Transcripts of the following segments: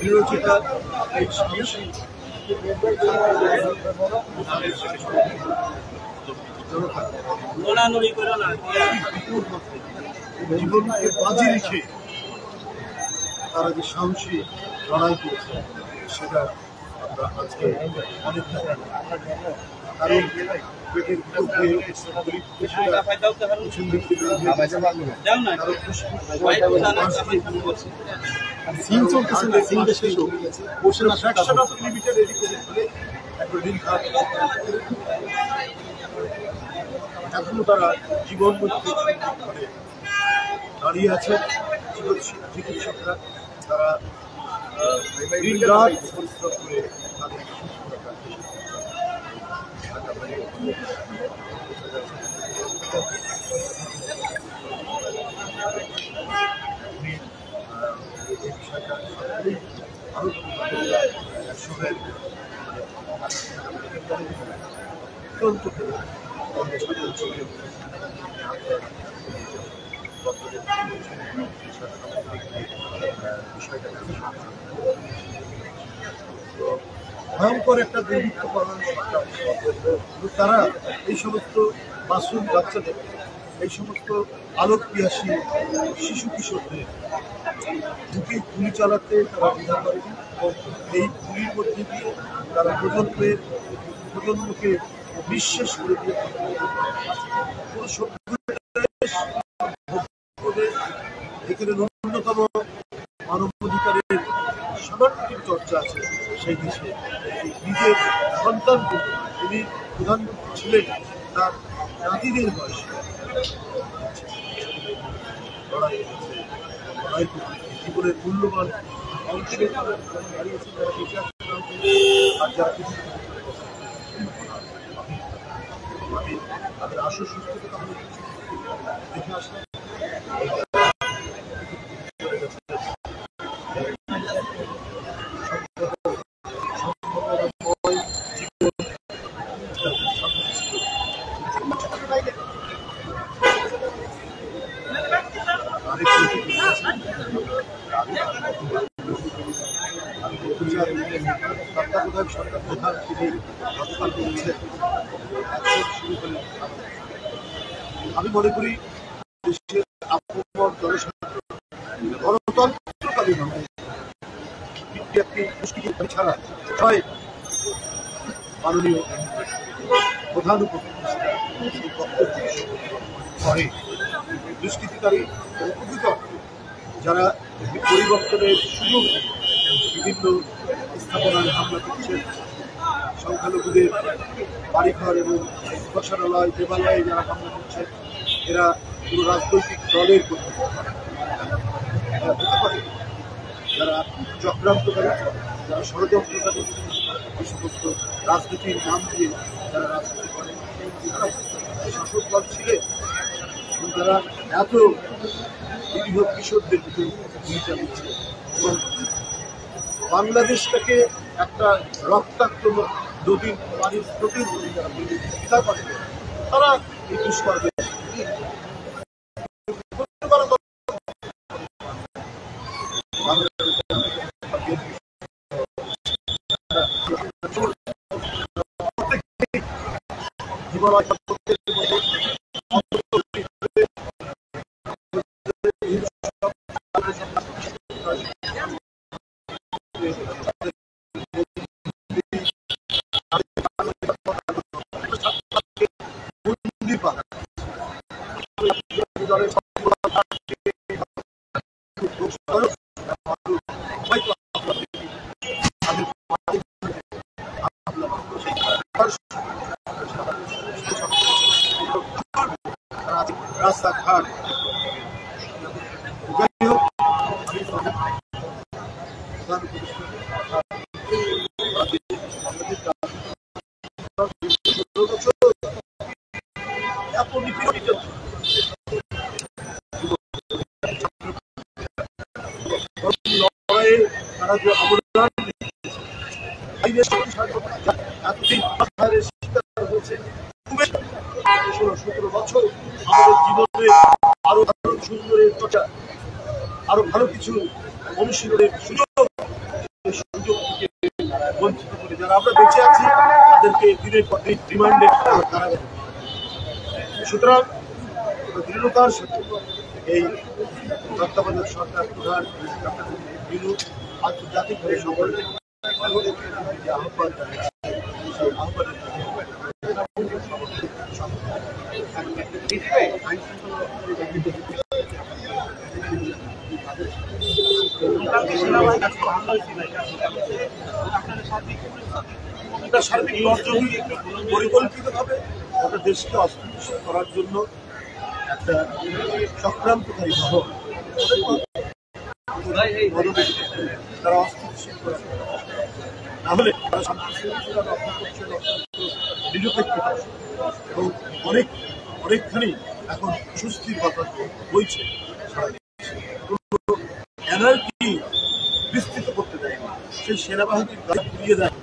বিরোচিতা এই সাহসী জীবনকে বাজি রেখে তারা যে সাহসী লড়াই করেছে সেটা আমরা আজকে অনেক কারণ পেটের এখনো তারা জীবন মধ্যে দাঁড়িয়ে আছেন চিকিৎসকরা, তারা দিন রাত পরিশ্রম করে তাদের ভয়ঙ্কর একটা দুর্ভিক্ষ পালন তারা এই সমস্ত মাসুম বাচ্চাদের, এই সমস্ত আলোক পিয়াসী শিশু কিশোরদের বুকে গুলি চালাতে তারা দ্বিধা করেনি এবং এই গুলির মধ্যে দিয়ে তারা প্রজন্মকে নিঃশেষ করে দিয়ে এখানে ন্যূনতম মানবাধিকারের সামাজিক চর্চা আছে সেই দেশে নিজের সন্তানকে তিনি প্রধানমন্ত্রী ছিলেন তার নাতিদের বয়সে লড়াই করতে জীবনের মূল্যবান অংশে হারিয়েছেন যারা বেঁচে আছেন আর যারা তাদের আসল সুস্থতা আমরা দেখে আসলাম। সরকার প্রধান তিনি গতকাল বলছেন আমি মনে করি দেশের আবহাওয়ার জনসাধারণ গণতন্ত্রকালীন একটি মুশকিল ছাড়া ছয় মাননীয় প্রধান উপদেষ্টা সেই বক্তব্য করে দুষ্কৃতিকারী উপকৃত যারা পরিবর্তনের সুযোগ বিভিন্ন স্থাপনায় হামলা করছেন, সংখ্যালঘুদের বাড়িঘর এবং উপাসনালয় দেবালয়ে যারা হামলা করছেন, এরা কোনো রাজনৈতিক দলের হতে পারে, যারা চক্রান্তকারী, যারা ষড়যন্ত্রকারী, এই সমস্ত রাজনীতির নাম দিয়ে যারা রাজনীতি করে শাসক দল ছিলেন এবং তারা এত নিরীহ কিশোরদের ভিতরে ভূমিকা দিচ্ছে এবং বাংলাদেশটাকে একটা রক্তাক্ত নদীর পানির স্রোতের নদী যারা চিন্তা করে তারা এই দুষ্কর্মে জীবন রাস্তাঘাট যাই হোক তারা যে অবদান এতদিন শিকার হয়েছে 16-17 বছর আমাদের জীবনে আরো ভালো সুন্দরের চর্চা, আরো ভালো কিছু অনুশীলনের সুযোগ থেকে বঞ্চিত করে যারা আমরা বেঁচে আছি তাদেরকে দিনের পর দিন রিমান্ডে কারাগারে। সুতরাং দৃঢ়তার সাথে এই তত্ত্বাবধায়ক সরকার প্রধান আন্তর্জাতিকভাবে সকলকে যে আহ্বান জানিয়েছে সেই আহ্বানের সার্বিক সহযোগী পরিকল্পিতভাবে গোটা দেশকে অস্থিতিশীল করার জন্য একটা চক্রান্তকারী মহল তারা অস্থিতিশীল করে, নাহলে তারা শান্তিশৃঙ্খলা রক্ষা করছে নিরপেক্ষতা এবং অনেকখানি এখন সুস্থির কথা বইছে। এনার্জি বিস্তৃত করতে দেয় না, সেই সেনাবাহিনীর গাড়ি ঘুরিয়ে দেয়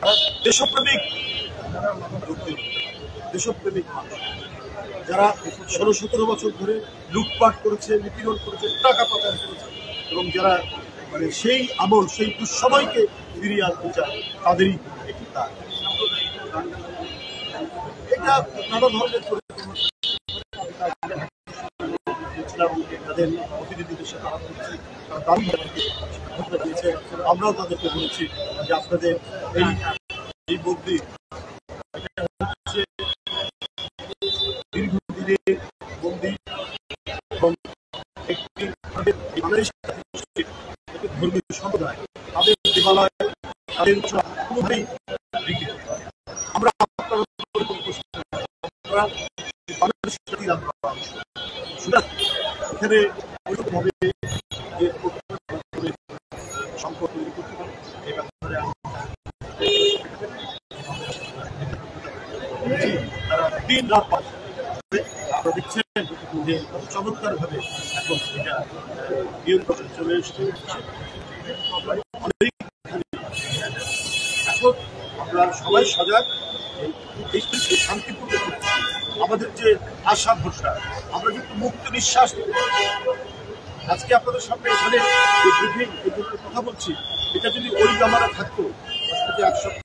দেশপ্রেমিক মানুষ যারা 16-17 বছর ধরে লুটপাট করেছে, নিপীড়ন করেছে, টাকা পাচার করেছে এবং যারা মানে সেই আমল সেই দুঃসময়কে ফিরিয়ে আনতে চায় তাদেরই একটি কাজ। এটা নানা ধরনের তাদের প্রতিনিধিদের সাথে আলাপ করছি, তারা দিয়েছে, আমরাও তাদেরকে বলেছি যে আপনাদের এই বন্দি দীর্ঘদিনের বন্দি এবং একটি ধর্মীয় সম্প্রদায় তাদের দেবালয় তাদের কোনোভাবেই বিক্রি করতে হবে। আমরা এখানে ওইভাবে সম্পর্ক তৈরি করতে হবে। এই ব্যাপারে তারা দিন রাত দেখছেন যে চমৎকার ভাবে এখন এটা নিয়ন্ত্রণে চলে এসেছে। এখন আমরা সবাই সজাগ, শান্তিপূর্ণ আমাদের যে আশা ভরসা, আমরা কিন্তু মুক্ত নিঃশ্বাস আজকে আপনাদের সামনে এখানে কথা বলছি, এটা যদি ওই জামানা থাকতো আজ থেকে 1 সপ্তাহ